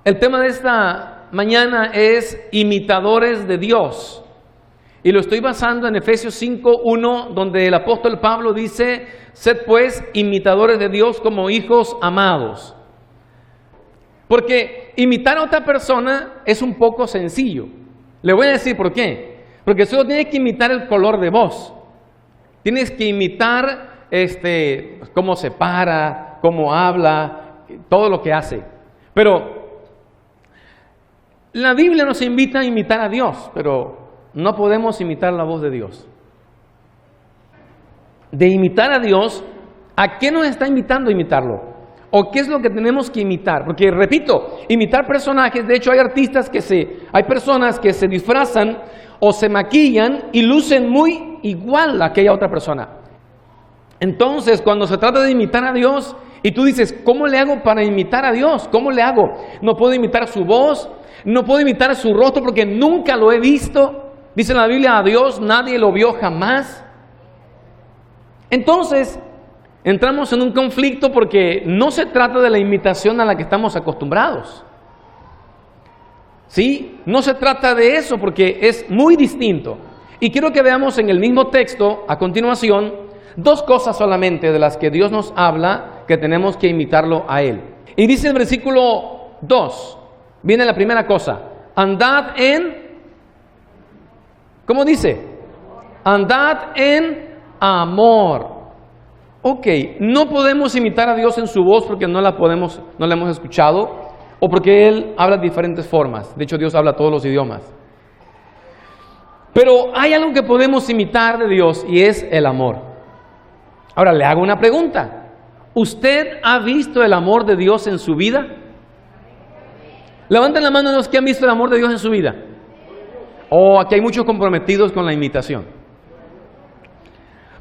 El tema de esta mañana es imitadores de Dios. Y lo estoy basando en Efesios 5:1, donde el apóstol Pablo dice: sed pues imitadores de Dios como hijos amados. Porque imitar a otra persona es un poco sencillo. Le voy a decir por qué. Porque solo tienes que imitar el color de voz. Tienes que imitar cómo se para, cómo habla, todo lo que hace. Pero la Biblia nos invita a imitar a Dios, pero no podemos imitar la voz de Dios. De imitar a Dios, ¿a qué nos está invitando a imitarlo? ¿O qué es lo que tenemos que imitar? Porque, repito, imitar personajes, de hecho hay personas que se disfrazan o se maquillan y lucen muy igual a aquella otra persona. Entonces, cuando se trata de imitar a Dios, y tú dices, ¿cómo le hago para imitar a Dios? ¿Cómo le hago? No puedo imitar su voz, no puedo imitar su rostro porque nunca lo he visto. Dice la Biblia, a Dios nadie lo vio jamás. Entonces, entramos en un conflicto porque no se trata de la imitación a la que estamos acostumbrados. ¿Sí? No se trata de eso porque es muy distinto. Y quiero que veamos en el mismo texto, a continuación, dos cosas solamente de las que Dios nos habla que tenemos que imitarlo a Él. Y dice el versículo 2, viene la primera cosa, andad en, ¿cómo dice? Andad en amor. Ok, no podemos imitar a Dios en su voz porque no la hemos escuchado o porque Él habla de diferentes formas. De hecho, Dios habla todos los idiomas. Pero hay algo que podemos imitar de Dios y es el amor. Ahora le hago una pregunta. ¿Usted ha visto el amor de Dios en su vida? Levanten la mano los que han visto el amor de Dios en su vida. Oh, aquí hay muchos comprometidos con la imitación.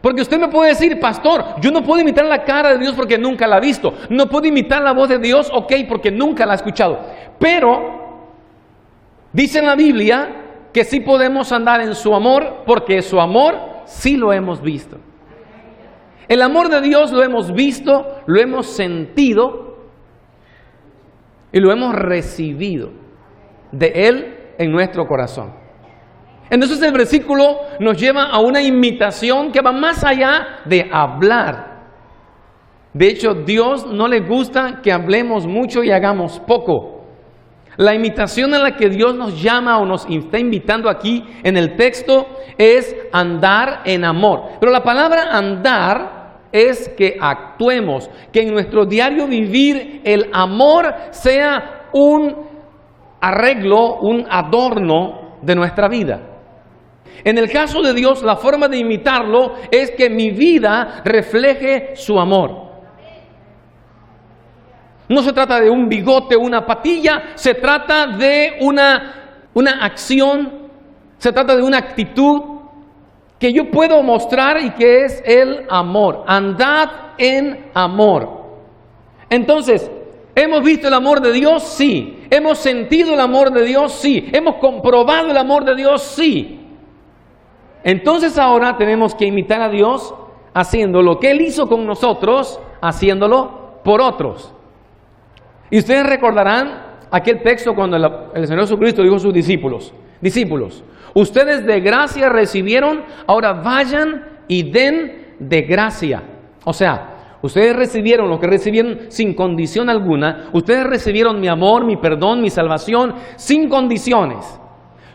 Porque usted me puede decir, pastor, yo no puedo imitar la cara de Dios porque nunca la he visto. No puedo imitar la voz de Dios, ok, porque nunca la he escuchado. Pero dice en la Biblia que sí podemos andar en su amor porque su amor sí lo hemos visto. El amor de Dios lo hemos visto, lo hemos sentido y lo hemos recibido de Él en nuestro corazón. Entonces el versículo nos lleva a una imitación que va más allá de hablar. De hecho, Dios no le gusta que hablemos mucho y hagamos poco. La imitación a la que Dios nos llama o nos está invitando aquí en el texto es andar en amor. Pero la palabra andar es que actuemos, que en nuestro diario vivir el amor sea un arreglo, un adorno de nuestra vida. En el caso de Dios, la forma de imitarlo es que mi vida refleje su amor. No se trata de un bigote o una patilla, se trata de una acción, se trata de una actitud que yo puedo mostrar y que es el amor. Andad en amor. Entonces, ¿hemos visto el amor de Dios? Sí. ¿Hemos sentido el amor de Dios? Sí. ¿Hemos comprobado el amor de Dios? Sí. Entonces ahora tenemos que imitar a Dios haciendo lo que Él hizo con nosotros, haciéndolo por otros. Y ustedes recordarán aquel texto cuando el Señor Jesucristo dijo a sus discípulos, ustedes de gracia recibieron, ahora vayan y den de gracia. O sea, ustedes recibieron lo que recibieron sin condición alguna, ustedes recibieron mi amor, mi perdón, mi salvación, sin condiciones.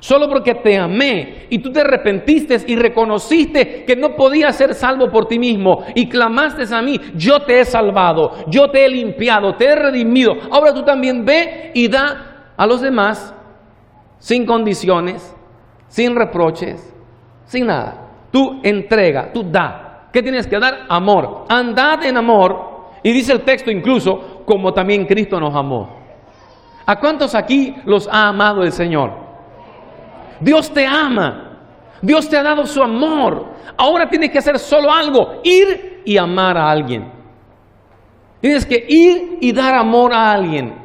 Solo porque te amé y tú te arrepentiste y reconociste que no podías ser salvo por ti mismo y clamaste a mí, yo te he salvado, yo te he limpiado, te he redimido. Ahora tú también ve y da a los demás sin condiciones, sin reproches, sin nada. Tú entrega, tú da. ¿Qué tienes que dar? Amor. Andad en amor. Y dice el texto incluso, como también Cristo nos amó. ¿A cuántos aquí los ha amado el Señor? Dios te ama, Dios te ha dado su amor. Ahora tienes que hacer solo algo, ir y amar a alguien. Tienes que ir y dar amor a alguien.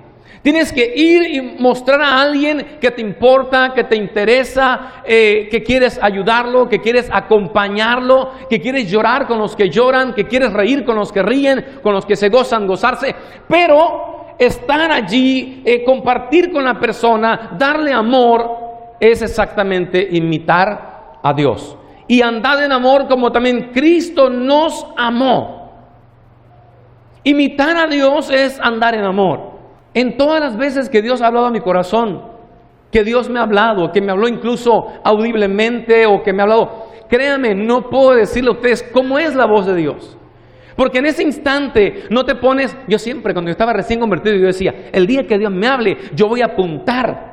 Tienes que ir y mostrar a alguien que te importa, que te interesa, que quieres ayudarlo, que quieres acompañarlo, que quieres llorar con los que lloran, que quieres reír con los que ríen, con los que se gozan, gozarse. Pero estar allí, compartir con la persona, darle amor, es exactamente imitar a Dios. Y andad en amor como también Cristo nos amó. Imitar a Dios es andar en amor. En todas las veces que Dios ha hablado a mi corazón, que Dios me ha hablado, que me habló incluso audiblemente o que me ha hablado, créame, no puedo decirle a ustedes cómo es la voz de Dios. Porque en ese instante no te pones, yo siempre cuando yo estaba recién convertido yo decía, el día que Dios me hable yo voy a apuntar.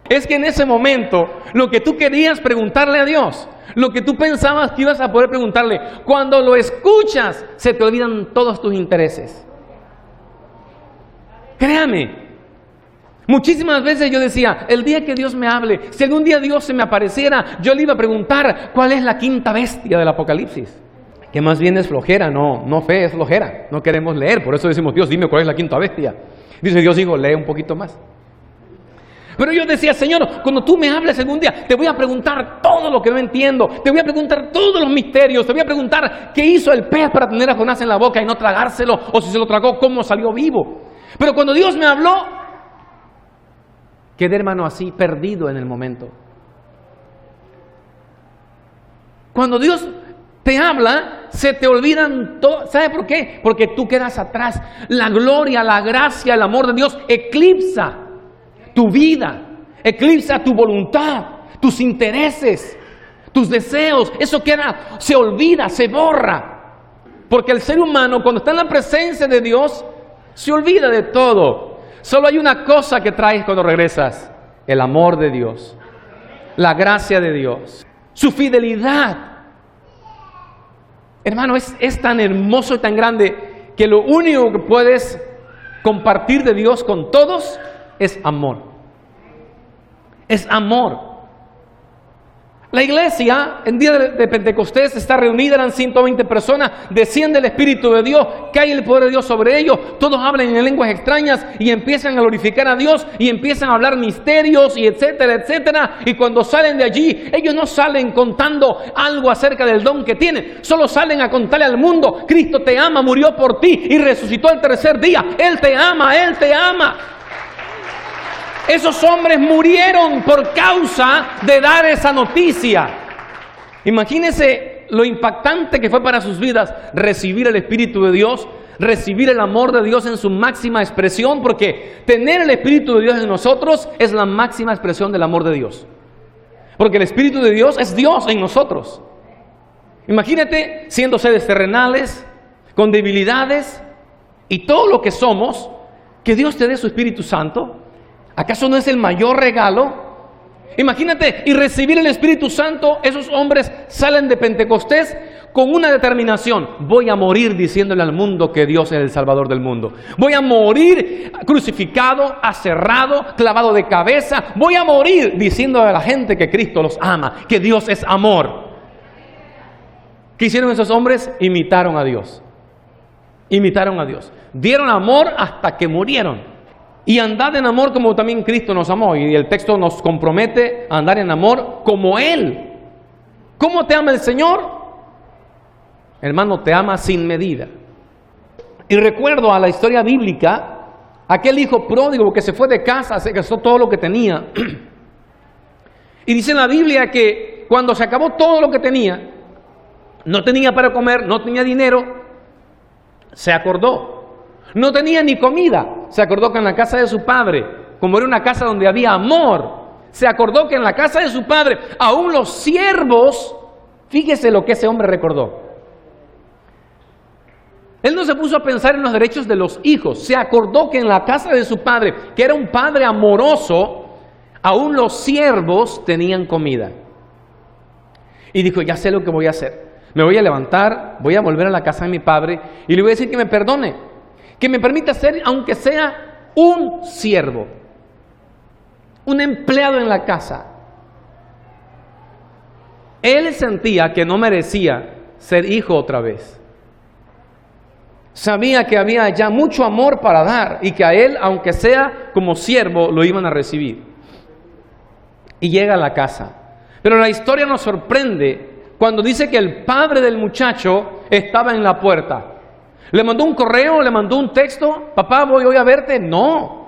Es que en ese momento lo que tú querías preguntarle a Dios, lo que tú pensabas que ibas a poder preguntarle, cuando lo escuchas se te olvidan todos tus intereses. Créame. Muchísimas veces yo decía, el día que Dios me hable, si algún día Dios se me apareciera, yo le iba a preguntar cuál es la quinta bestia del Apocalipsis. Que más bien es flojera, no fe, es flojera. No queremos leer, por eso decimos, Dios, dime cuál es la quinta bestia. Dice Dios, hijo, lee un poquito más. Pero yo decía, Señor, cuando tú me hables algún día, te voy a preguntar todo lo que no entiendo, te voy a preguntar todos los misterios, te voy a preguntar qué hizo el pez para tener a Jonás en la boca y no tragárselo, o si se lo tragó, cómo salió vivo. Pero cuando Dios me habló, quedé, hermano, así, perdido en el momento. Cuando Dios te habla, se te olvidan todo. ¿Sabe por qué? Porque tú quedas atrás. La gloria, la gracia, el amor de Dios eclipsa tu vida, eclipsa tu voluntad, tus intereses, tus deseos. Eso queda, se olvida, se borra. Porque el ser humano, cuando está en la presencia de Dios, se olvida de todo. Solo hay una cosa que traes cuando regresas: el amor de Dios, la gracia de Dios, su fidelidad. Hermano, es tan hermoso y tan grande que lo único que puedes compartir de Dios con todos es amor. Es amor. La iglesia, en día de Pentecostés, está reunida, eran 120 personas, desciende el Espíritu de Dios, cae el poder de Dios sobre ellos, todos hablan en lenguas extrañas y empiezan a glorificar a Dios y empiezan a hablar misterios y etcétera, etcétera. Y cuando salen de allí, ellos no salen contando algo acerca del don que tienen, solo salen a contarle al mundo: Cristo te ama, murió por ti y resucitó al tercer día. Él te ama, Él te ama. Esos hombres murieron por causa de dar esa noticia. Imagínense lo impactante que fue para sus vidas recibir el Espíritu de Dios, recibir el amor de Dios en su máxima expresión, porque tener el Espíritu de Dios en nosotros es la máxima expresión del amor de Dios. Porque el Espíritu de Dios es Dios en nosotros. Imagínate siendo seres terrenales, con debilidades y todo lo que somos, que Dios te dé su Espíritu Santo. ¿Acaso no es el mayor regalo? Imagínate, y recibir el Espíritu Santo. Esos hombres salen de Pentecostés con una determinación: voy a morir diciéndole al mundo que Dios es el Salvador del mundo. Voy a morir crucificado, aserrado, clavado de cabeza. Voy a morir diciendo a la gente que Cristo los ama, que Dios es amor. ¿Qué hicieron esos hombres? Imitaron a Dios. Imitaron a Dios. Dieron amor hasta que murieron. Y andad en amor como también Cristo nos amó. Y el texto nos compromete a andar en amor como Él. ¿Cómo te ama el Señor? Hermano, te ama sin medida. Y recuerdo a la historia bíblica, aquel hijo pródigo que se fue de casa, se gastó todo lo que tenía. Y dice en la Biblia que cuando se acabó todo lo que tenía, no tenía para comer, no tenía dinero, se acordó. No tenía ni comida. Se acordó que en la casa de su padre, como era una casa donde había amor, se acordó que en la casa de su padre, aún los siervos, fíjese lo que ese hombre recordó. Él no se puso a pensar en los derechos de los hijos. Se acordó que en la casa de su padre, que era un padre amoroso, aún los siervos tenían comida. Y dijo: ya sé lo que voy a hacer. Me voy a levantar, voy a volver a la casa de mi padre y le voy a decir que me perdone. Que me permita ser, aunque sea un siervo, un empleado en la casa. Él sentía que no merecía ser hijo otra vez. Sabía que había ya mucho amor para dar y que a él, aunque sea como siervo, lo iban a recibir. Y llega a la casa. Pero la historia nos sorprende cuando dice que el padre del muchacho estaba en la puerta. ¿Le mandó un correo? ¿Le mandó un texto? Papá, voy hoy a verte. No.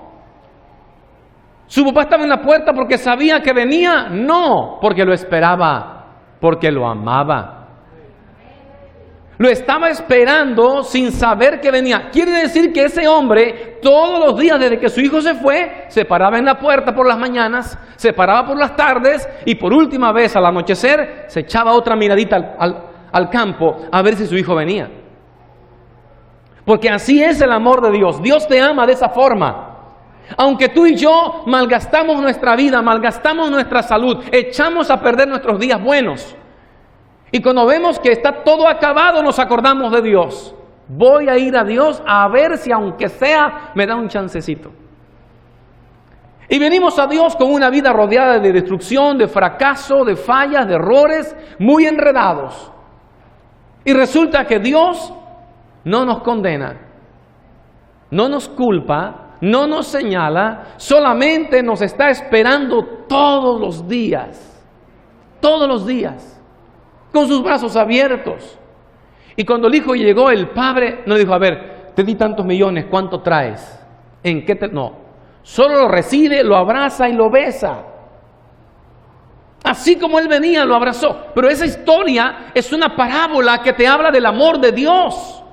¿Su papá estaba en la puerta porque sabía que venía? No, porque lo esperaba, porque lo amaba. Lo estaba esperando sin saber que venía. Quiere decir que ese hombre, todos los días desde que su hijo se fue, se paraba en la puerta por las mañanas, se paraba por las tardes y por última vez al anochecer se echaba otra miradita al campo a ver si su hijo venía. Porque así es el amor de Dios. Dios te ama de esa forma. Aunque tú y yo malgastamos nuestra vida, malgastamos nuestra salud, echamos a perder nuestros días buenos. Y cuando vemos que está todo acabado, nos acordamos de Dios. Voy a ir a Dios a ver si aunque sea me da un chancecito. Y venimos a Dios con una vida rodeada de destrucción, de fracaso, de fallas, de errores, muy enredados. Y resulta que Dios no nos condena, no nos culpa, no nos señala, solamente nos está esperando todos los días, con sus brazos abiertos. Y cuando el hijo llegó, el padre no dijo, a ver, te di tantos millones, ¿cuánto traes? ¿En qué te...? No, solo lo recibe, lo abraza y lo besa. Así como él venía, lo abrazó. Pero esa historia es una parábola que te habla del amor de Dios.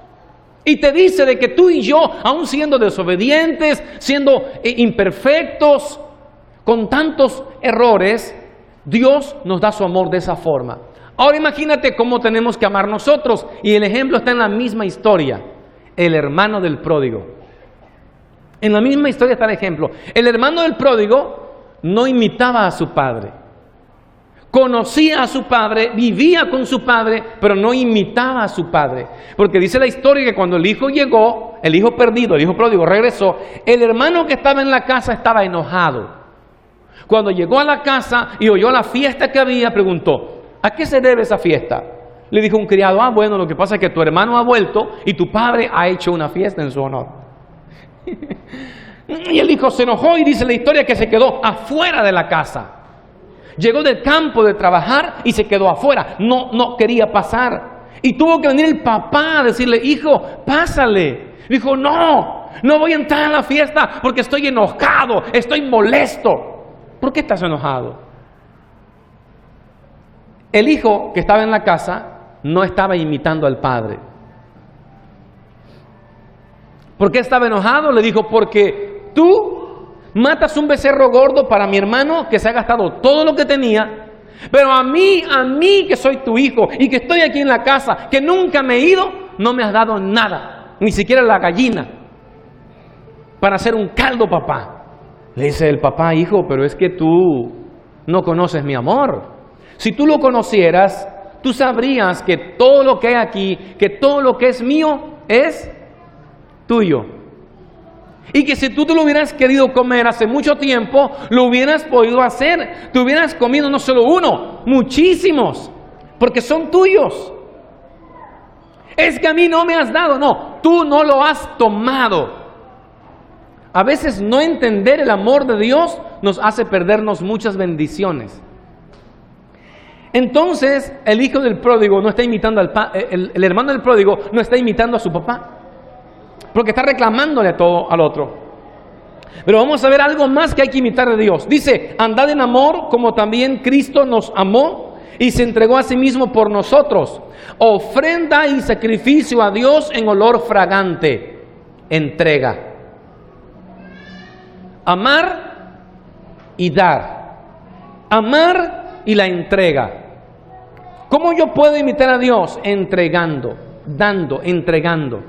Y te dice de que tú y yo, aun siendo desobedientes, siendo imperfectos, con tantos errores, Dios nos da su amor de esa forma. Ahora imagínate cómo tenemos que amar nosotros. Y el ejemplo está en la misma historia. El hermano del pródigo. En la misma historia está el ejemplo. El hermano del pródigo no imitaba a su padre. Conocía a su padre, vivía con su padre, pero no imitaba a su padre. Porque dice la historia que cuando el hijo llegó, el hijo perdido, el hijo pródigo regresó, el hermano que estaba en la casa estaba enojado. Cuando llegó a la casa y oyó la fiesta que había, preguntó, ¿a qué se debe esa fiesta? Le dijo un criado, bueno, lo que pasa es que tu hermano ha vuelto y tu padre ha hecho una fiesta en su honor. Y el hijo se enojó y dice la historia que se quedó afuera de la casa. Llegó del campo de trabajar y se quedó afuera. No quería pasar. Y tuvo que venir el papá a decirle, hijo, pásale. Dijo, no voy a entrar a la fiesta porque estoy enojado, estoy molesto. ¿Por qué estás enojado? El hijo que estaba en la casa no estaba imitando al padre. ¿Por qué estaba enojado? Le dijo, porque tú matas un becerro gordo para mi hermano que se ha gastado todo lo que tenía, pero a mí que soy tu hijo y que estoy aquí en la casa, que nunca me he ido, no me has dado nada, ni siquiera la gallina para hacer un caldo, papá. Le dice el papá, hijo, pero es que tú no conoces mi amor. Si tú lo conocieras, tú sabrías que todo lo que hay aquí, que todo lo que es mío es tuyo. Y que si tú te lo hubieras querido comer hace mucho tiempo, lo hubieras podido hacer. Te hubieras comido no solo uno, muchísimos, porque son tuyos. Es que a mí no me has dado, no, tú no lo has tomado. A veces no entender el amor de Dios nos hace perdernos muchas bendiciones. Entonces, el hijo del pródigo no está imitando el hermano del pródigo no está imitando a su papá, porque está reclamándole todo al otro. Pero vamos a ver algo más que hay que imitar de Dios. Dice, andad en amor como también Cristo nos amó y se entregó a sí mismo por nosotros. Ofrenda y sacrificio a Dios en olor fragante. Entrega. Amar y dar. Amar y la entrega. ¿Cómo yo puedo imitar a Dios? Entregando, dando, entregando.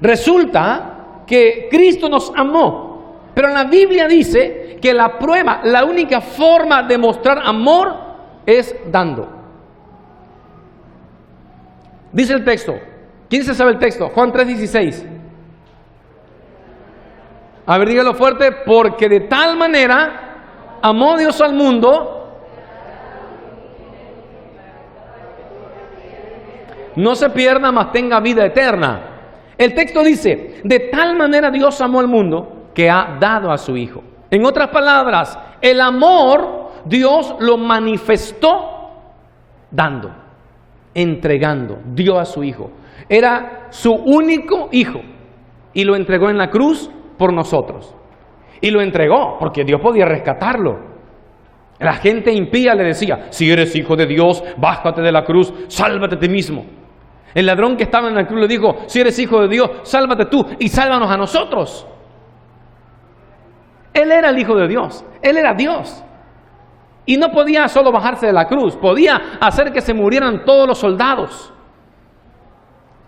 Resulta que Cristo nos amó, pero la Biblia dice que la prueba, la única forma de mostrar amor es dando. Dice el texto. ¿Quién se sabe el texto? Juan 3:16. A ver, dígalo fuerte. Porque de tal manera amó Dios al mundo. No se pierda, mas tenga vida eterna. El texto dice, de tal manera Dios amó al mundo que ha dado a su Hijo. En otras palabras, el amor Dios lo manifestó dando, entregando, dio a su Hijo. Era su único hijo y lo entregó en la cruz por nosotros. Y lo entregó porque Dios podía rescatarlo. La gente impía le decía: si eres hijo de Dios, bájate de la cruz, sálvate a ti mismo. El ladrón que estaba en la cruz le dijo: si eres hijo de Dios, sálvate tú y sálvanos a nosotros. Él era el hijo de Dios, él era Dios. Y no podía solo bajarse de la cruz, podía hacer que se murieran todos los soldados.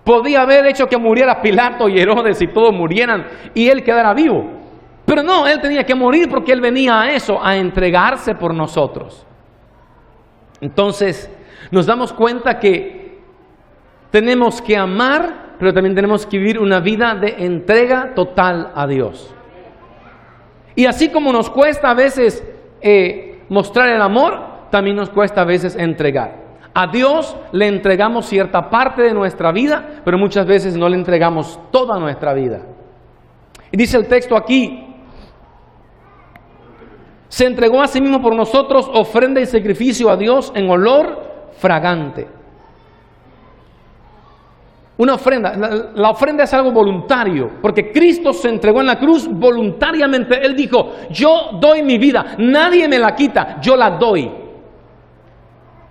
Podía haber hecho que muriera Pilato y Herodes y todos murieran y él quedara vivo. Pero no, él tenía que morir porque él venía a eso, a entregarse por nosotros. Entonces, nos damos cuenta que tenemos que amar, pero también tenemos que vivir una vida de entrega total a Dios. Y así como nos cuesta a veces mostrar el amor, también nos cuesta a veces entregar. A Dios le entregamos cierta parte de nuestra vida, pero muchas veces no le entregamos toda nuestra vida. Y dice el texto aquí: se entregó a sí mismo por nosotros, ofrenda y sacrificio a Dios en olor fragante. Una ofrenda, la ofrenda es algo voluntario, porque Cristo se entregó en la cruz voluntariamente. Él dijo: yo doy mi vida, nadie me la quita, yo la doy.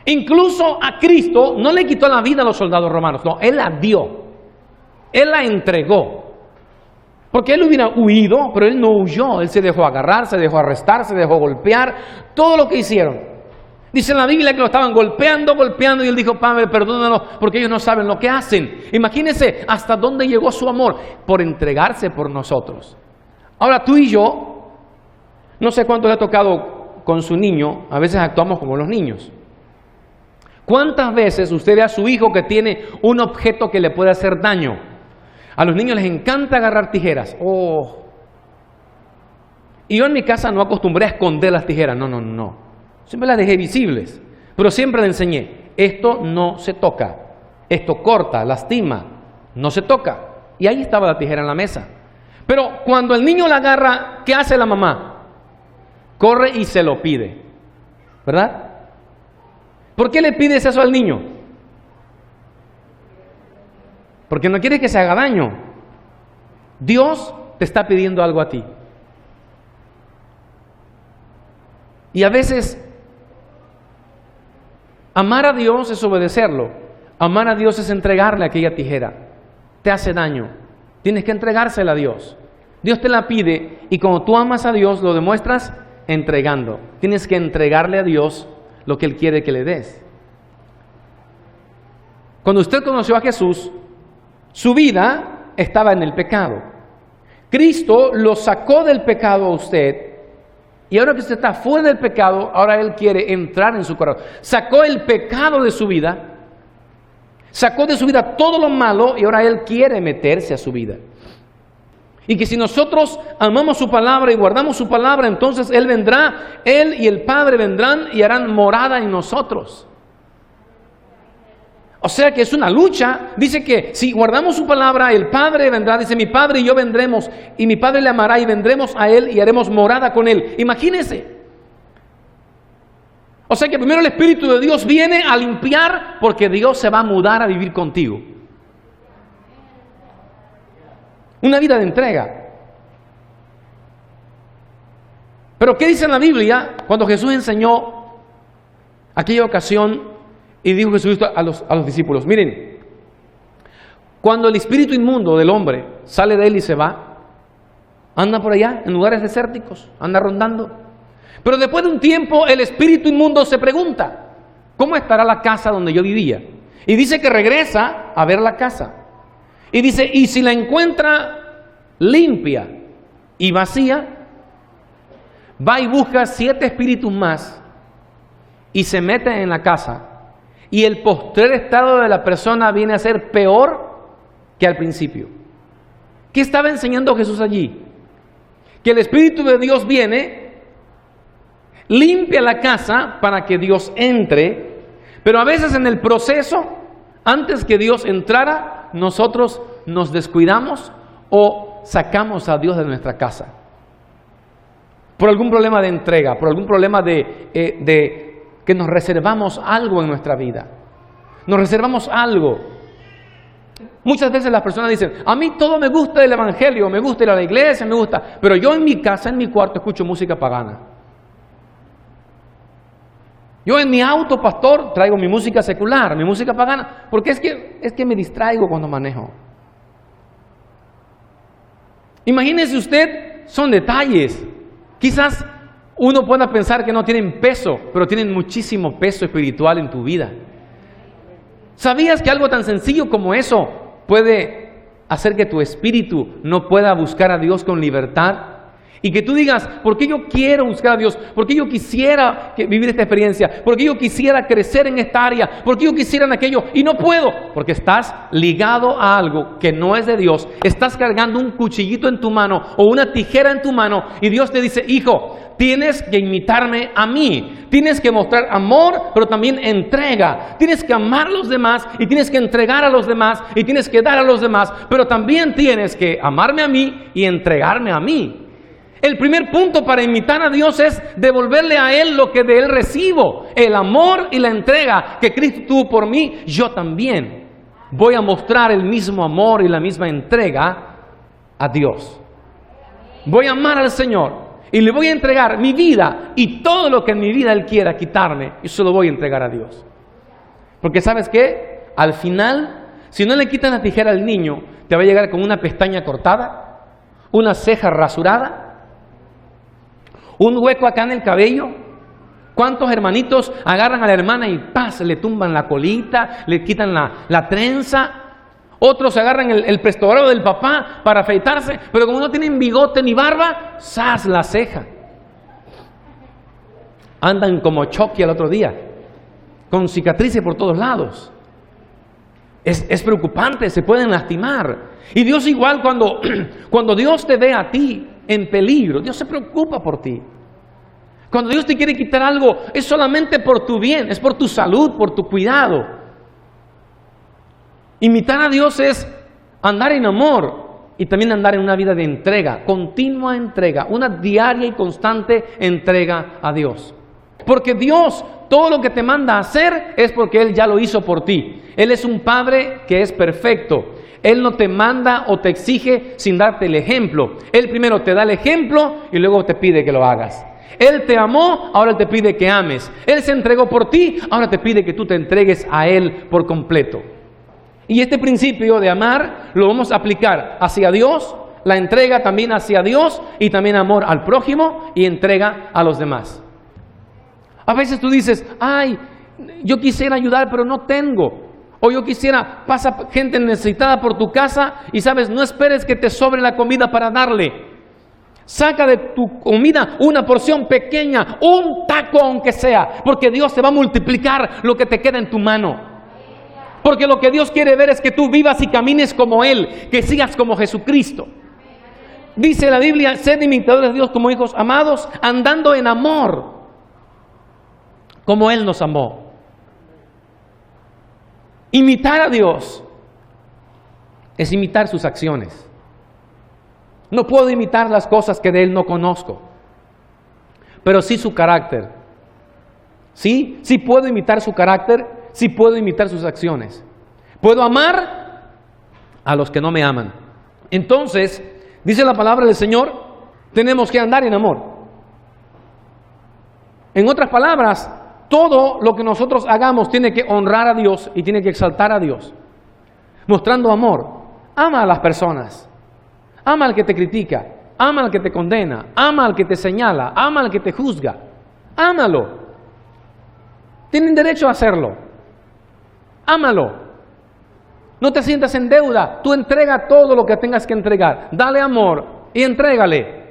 Incluso a Cristo no le quitó la vida a los soldados romanos, no, Él la dio, Él la entregó. Porque Él hubiera huido, pero Él no huyó, Él se dejó agarrar, se dejó arrestar, se dejó golpear, todo lo que hicieron. Dice en la Biblia que lo estaban golpeando, y Él dijo: Padre, perdónanos porque ellos no saben lo que hacen. Imagínense hasta dónde llegó su amor, por entregarse por nosotros. Ahora tú y yo, no sé cuánto le ha tocado con su niño, a veces actuamos como los niños. ¿Cuántas veces usted ve a su hijo que tiene un objeto que le puede hacer daño? A los niños les encanta agarrar tijeras. Oh. Y yo en mi casa no acostumbré a esconder las tijeras, no. Siempre las dejé visibles, pero siempre le enseñé: esto no se toca, esto corta, lastima, no se toca. Y ahí estaba la tijera en la mesa. Pero cuando el niño la agarra, ¿qué hace la mamá? Corre y se lo pide, ¿verdad? ¿Por qué le pides eso al niño? Porque no quiere que se haga daño. Dios te está pidiendo algo a ti. Y a veces amar a Dios es obedecerlo. Amar a Dios es entregarle aquella tijera. Te hace daño. Tienes que entregársela a Dios. Dios te la pide y cuando tú amas a Dios lo demuestras entregando. Tienes que entregarle a Dios lo que Él quiere que le des. Cuando usted conoció a Jesús, su vida estaba en el pecado. Cristo lo sacó del pecado a usted. Y ahora que usted está fuera del pecado, ahora Él quiere entrar en su corazón. Sacó el pecado de su vida. Sacó de su vida todo lo malo y ahora Él quiere meterse a su vida. Y que si nosotros amamos su palabra y guardamos su palabra, entonces Él vendrá, Él y el Padre vendrán y harán morada en nosotros. O sea que es una lucha. Dice que si guardamos su palabra, el Padre vendrá. Dice: mi Padre y yo vendremos, y mi Padre le amará y vendremos a Él y haremos morada con Él. Imagínense. O sea que primero el Espíritu de Dios viene a limpiar, porque Dios se va a mudar a vivir contigo. Una vida de entrega. Pero ¿qué dice en la Biblia cuando Jesús enseñó aquella ocasión y dijo Jesucristo a los discípulos? Miren, cuando el espíritu inmundo del hombre sale de él y se va, anda por allá en lugares desérticos, anda rondando. Pero después de un tiempo el espíritu inmundo se pregunta: ¿cómo estará la casa donde yo vivía? Y dice que regresa a ver la casa. Y dice: y si la encuentra limpia y vacía, va y busca 7 espíritus más y se mete en la casa. Y el postrer estado de la persona viene a ser peor que al principio. ¿Qué estaba enseñando Jesús allí? Que el Espíritu de Dios viene, limpia la casa para que Dios entre, pero a veces en el proceso, antes que Dios entrara, nosotros nos descuidamos o sacamos a Dios de nuestra casa. Por algún problema de entrega, por algún problema de que nos reservamos algo en nuestra vida. Nos reservamos algo. Muchas veces las personas dicen, a mí todo me gusta del evangelio, me gusta ir a la iglesia, me gusta, pero yo en mi casa, en mi cuarto, escucho música pagana. Yo en mi auto, pastor, traigo mi música secular, mi música pagana, porque es que me distraigo cuando manejo. Imagínese usted, son detalles. Quizás uno pueda pensar que no tienen peso, pero tienen muchísimo peso espiritual en tu vida. ¿Sabías que algo tan sencillo como eso puede hacer que tu espíritu no pueda buscar a Dios con libertad? Y que tú digas, ¿por qué yo quiero buscar a Dios? ¿Por qué yo quisiera vivir esta experiencia? ¿Por qué yo quisiera crecer en esta área? ¿Por qué yo quisiera en aquello? Y no puedo, porque estás ligado a algo que no es de Dios. Estás cargando un cuchillito en tu mano o una tijera en tu mano y Dios te dice, hijo, tienes que imitarme a mí. Tienes que mostrar amor, pero también entrega. Tienes que amar a los demás y tienes que entregar a los demás y tienes que dar a los demás, pero también tienes que amarme a mí y entregarme a mí. El primer punto para imitar a Dios es devolverle a Él lo que de Él recibo. El amor y la entrega que Cristo tuvo por mí, yo también voy a mostrar el mismo amor y la misma entrega a Dios. Voy a amar al Señor y le voy a entregar mi vida y todo lo que en mi vida Él quiera quitarme, yo se lo voy a entregar a Dios. Porque ¿sabes qué? Al final, si no le quitan la tijera al niño, te va a llegar con una pestaña cortada, una ceja rasurada, un hueco acá en el cabello. ¿Cuántos hermanitos agarran a la hermana y ¡paz! Le tumban la colita, le quitan la trenza? Otros agarran el prestogrado del papá para afeitarse, pero como no tienen bigote ni barba, ¡zas! La ceja. Andan como Chucky el otro día, con cicatrices por todos lados. Es preocupante, se pueden lastimar. Y Dios igual cuando Dios te ve a ti en peligro, Dios se preocupa por ti. Cuando Dios te quiere quitar algo, es solamente por tu bien, es por tu salud, por tu cuidado. Imitar a Dios es andar en amor y también andar en una vida de entrega, continua entrega, una diaria y constante entrega a Dios. Porque Dios, todo lo que te manda a hacer es porque Él ya lo hizo por ti. Él es un Padre que es perfecto. Él no te manda o te exige sin darte el ejemplo. Él primero te da el ejemplo y luego te pide que lo hagas. Él te amó, ahora Él te pide que ames. Él se entregó por ti, ahora te pide que tú te entregues a Él por completo. Y este principio de amar lo vamos a aplicar hacia Dios, la entrega también hacia Dios y también amor al prójimo y entrega a los demás. A veces tú dices, ay, yo quisiera ayudar pero no tengo. O yo quisiera, pasa gente necesitada por tu casa y sabes, no esperes que te sobre la comida para darle. Saca de tu comida una porción pequeña, un taco aunque sea, porque Dios te va a multiplicar lo que te queda en tu mano. Porque lo que Dios quiere ver es que tú vivas y camines como Él, que sigas como Jesucristo. Dice la Biblia, sed imitadores de Dios como hijos amados, andando en amor, como Él nos amó. Imitar a Dios es imitar sus acciones. No puedo imitar las cosas que de Él no conozco, pero sí su carácter. Sí puedo imitar su carácter, sí puedo imitar sus acciones. Puedo amar a los que no me aman. Entonces, dice la palabra del Señor, tenemos que andar en amor. En otras palabras, todo lo que nosotros hagamos tiene que honrar a Dios y tiene que exaltar a Dios. Mostrando amor. Ama a las personas. Ama al que te critica. Ama al que te condena. Ama al que te señala. Ama al que te juzga. Ámalo. Tienen derecho a hacerlo. Ámalo. No te sientas en deuda. Tú entrega todo lo que tengas que entregar. Dale amor y entrégale.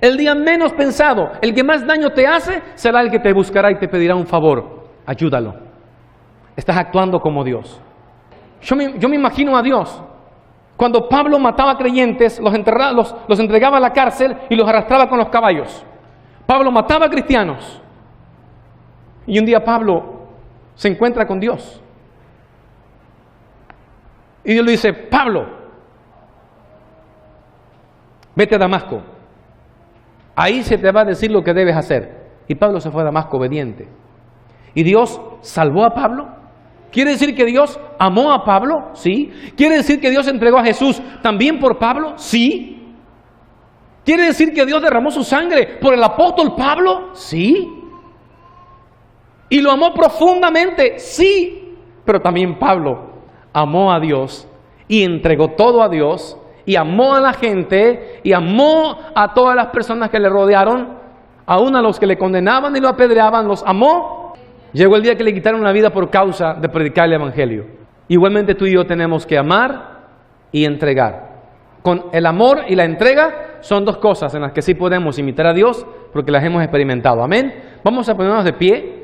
El día menos pensado, el que más daño te hace, será el que te buscará y te pedirá un favor. Ayúdalo. Estás actuando como Dios. Yo me imagino a Dios. Cuando Pablo mataba creyentes, los entregaba a la cárcel y los arrastraba con los caballos. Pablo mataba cristianos. Y un día Pablo se encuentra con Dios. Y Dios le dice, Pablo, vete a Damasco. Ahí se te va a decir lo que debes hacer. Y Pablo se fue a Damasco obediente. Y Dios salvó a Pablo, ¿Quiere decir que Dios amó a Pablo? Sí. ¿Quiere decir que Dios entregó a Jesús también por Pablo? Sí. ¿Quiere decir que Dios derramó su sangre por el apóstol Pablo? Sí. ¿Y lo amó profundamente? Sí. Pero también Pablo amó a Dios y entregó todo a Dios y amó a la gente y amó a todas las personas que le rodearon, aún a los que le condenaban y lo apedreaban, los amó. Llegó el día que le quitaron la vida por causa de predicar el Evangelio. Igualmente tú y yo tenemos que amar y entregar. Con el amor y la entrega son dos cosas en las que sí podemos imitar a Dios porque las hemos experimentado. Amén. Vamos a ponernos de pie.